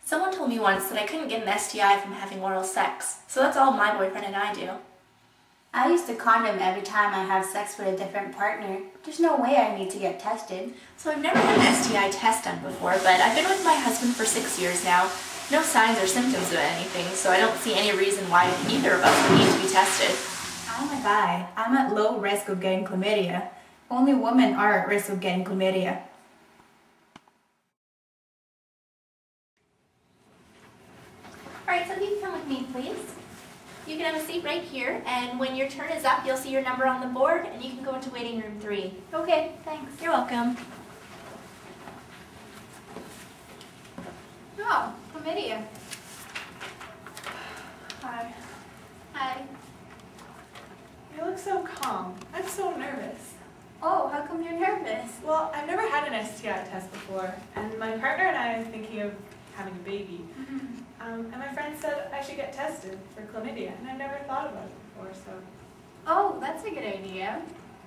Someone told me once that I couldn't get an STI from having oral sex, so that's all my boyfriend and I do. I use a condom every time I have sex with a different partner. There's no way I need to get tested. So I've never had an STI test done before, but I've been with my husband for 6 years now. No signs or symptoms of anything, so I don't see any reason why either of us would need to be tested. I'm a guy. I'm at low risk of getting chlamydia. Only women are at risk of getting chlamydia. Alright, so if you can come with me, please. You can have a seat right here, and when your turn is up, you'll see your number on the board, and you can go into waiting room 3. Okay, thanks. You're welcome. Oh, chlamydia. Hi. Hi. You look so calm. I'm so nervous. Oh, how come you're nervous? Well, I've never had an STI test before, and my partner and I are thinking of having a baby. And my friend said I should get tested for chlamydia, and I've never thought about it before, so. Oh, that's a good idea.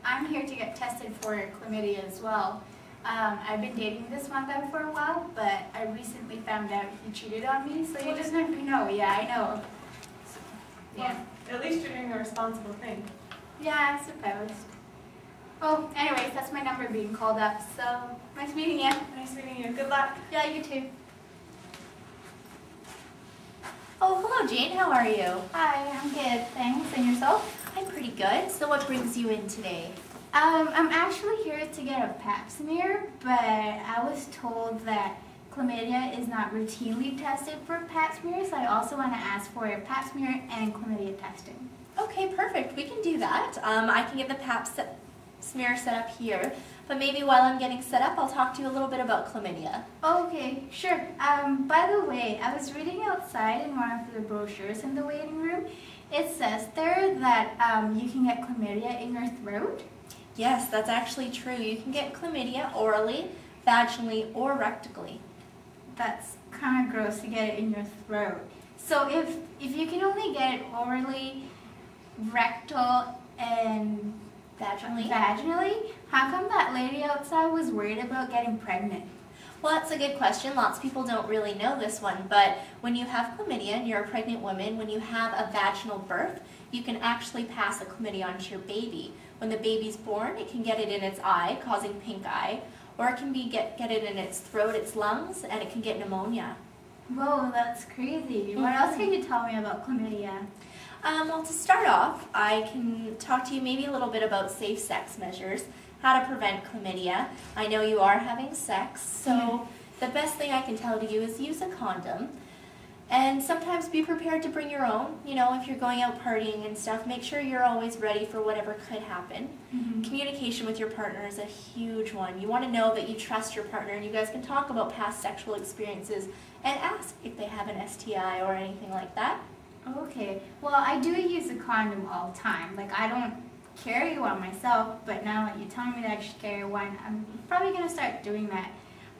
I'm here to get tested for chlamydia as well. I've been dating this one guy for a while, but I recently found out he cheated on me, so you just never know. Yeah, I know. Yeah. Well, at least you're doing a responsible thing. Yeah, I suppose. Oh, anyways, that's my number being called up, so nice meeting you. Nice meeting you. Good luck. Yeah, you too. Oh, hello Jane, how are you? Hi, I'm good, thanks. And yourself? I'm pretty good. So what brings you in today? I'm actually here to get a pap smear, but I was told that chlamydia is not routinely tested for pap smears, so I also want to ask for a pap smear and chlamydia testing. Okay, perfect. We can do that. I can get the pap smear set up here, but maybe while I'm getting set up, I'll talk to you a little bit about chlamydia. Okay, sure. By the way, I was reading outside in one of the brochures in the waiting room. It says there that you can get chlamydia in your throat. Yes, that's actually true. You can get chlamydia orally, vaginally, or rectally. That's kind of gross to get it in your throat. So if you can only get it orally, rectal, and vaginally, how come that lady outside was worried about getting pregnant? Well, that's a good question. Lots of people don't really know this one, but when you have chlamydia and you're a pregnant woman, when you have a vaginal birth, you can actually pass a chlamydia onto your baby. When the baby's born, it can get it in its eye, causing pink eye, or it can get it in its throat, its lungs, and it can get pneumonia. Whoa, that's crazy. What else can you tell me about chlamydia? Well, to start off, I can talk to you maybe a little bit about safe sex measures, how to prevent chlamydia. I know you are having sex, so the best thing I can tell you is use a condom. And sometimes be prepared to bring your own. You know, if you're going out partying and stuff, make sure you're always ready for whatever could happen. Communication with your partner is a huge one. You want to know that you trust your partner and you guys can talk about past sexual experiences and ask if they have an STI or anything like that. Okay, well, I do use a condom all the time. Like, I don't carry one myself, but now that you're telling me that I should carry one, I'm probably going to start doing that.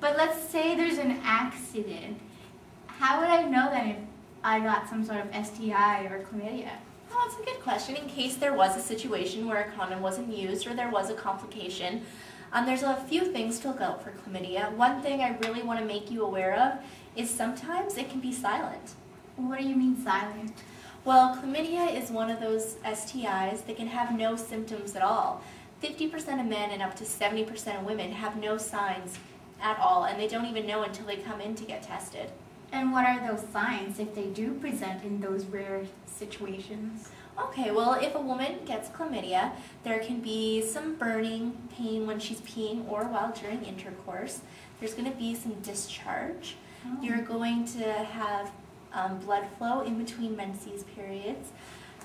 But let's say there's an accident. How would I know then if I got some sort of STI or chlamydia? Well, that's a good question. In case there was a situation where a condom wasn't used or there was a complication, there's a few things to look out for chlamydia. One thing I really want to make you aware of is sometimes it can be silent. What do you mean silent? Well, chlamydia is one of those STIs that can have no symptoms at all. 50% of men and up to 70% of women have no signs at all, and they don't even know until they come in to get tested. And what are those signs if they do present in those rare situations? Okay, well, if a woman gets chlamydia, there can be some burning, pain when she's peeing or while during intercourse. There's going to be some discharge. You're going to have blood flow in between menses periods.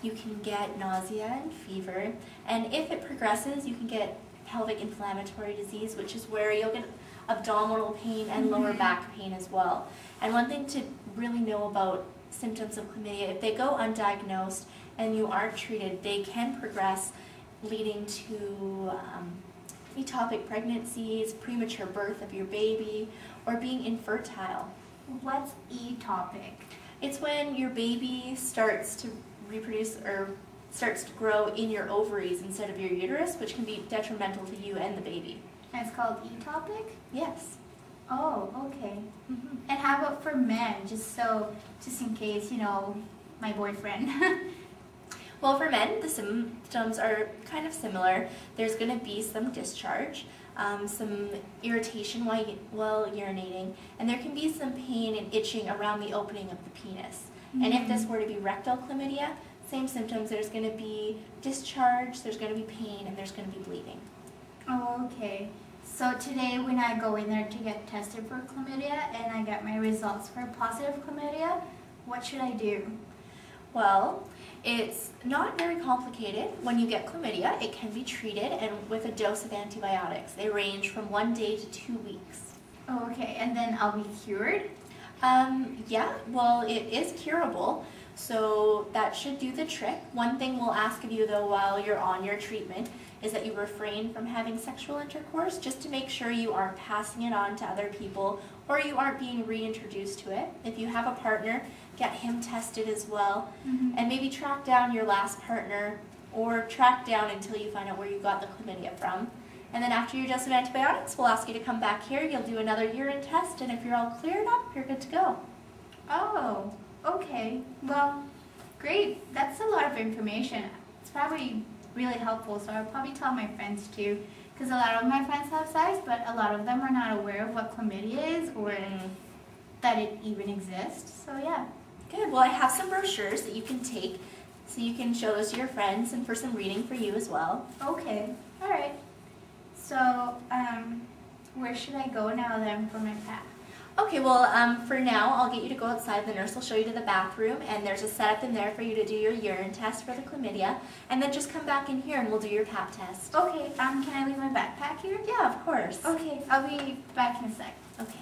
You can get nausea and fever. And if it progresses, you can get pelvic inflammatory disease, which is where you'll get abdominal pain and lower back pain as well. And one thing to really know about symptoms of chlamydia, if they go undiagnosed and you aren't treated, they can progress, leading to ectopic pregnancies, premature birth of your baby, or being infertile. What's ectopic? It's when your baby starts to reproduce or starts to grow in your ovaries instead of your uterus, which can be detrimental to you and the baby. And it's called ectopic? Yes. Oh, okay. Mhm. And how about for men, just in case, my boyfriend? Well, for men, the symptoms are kind of similar. There's going to be some discharge, some irritation while urinating, and there can be some pain and itching around the opening of the penis. And if this were to be rectal chlamydia, same symptoms. There's going to be discharge, there's going to be pain, and there's going to be bleeding. Oh, okay. So today when I go in there to get tested for chlamydia and I get my results for positive chlamydia, what should I do? Well, it's not very complicated. When you get chlamydia, it can be treated and with a dose of antibiotics. They range from 1 day to 2 weeks. Oh, okay. And then I'll be cured? Yeah, well, it is curable, so that should do the trick. One thing we'll ask of you, though, while you're on your treatment is that you refrain from having sexual intercourse, just to make sure you aren't passing it on to other people or you aren't being reintroduced to it. If you have a partner, get him tested as well, and maybe track down your last partner or track down until you find out where you got the chlamydia from. And then after your dose of antibiotics, we'll ask you to come back here, you'll do another urine test, and if you're all cleared up, you're good to go. Oh, okay. Well, great. That's a lot of information. It's probably really helpful, so I'll probably tell my friends too, because a lot of my friends have sex, but a lot of them are not aware of what chlamydia is or that it even exists. So yeah. Good. Well, I have some brochures that you can take so you can show those to your friends and for some reading for you as well. Okay. All right. So, where should I go now then for my pap? Okay, well, for now, I'll get you to go outside. The nurse will show you to the bathroom, and there's a setup in there for you to do your urine test for the chlamydia, and then just come back in here and we'll do your pap test. Okay, can I leave my backpack here? Yeah, of course. Okay, I'll be back in a sec. Okay.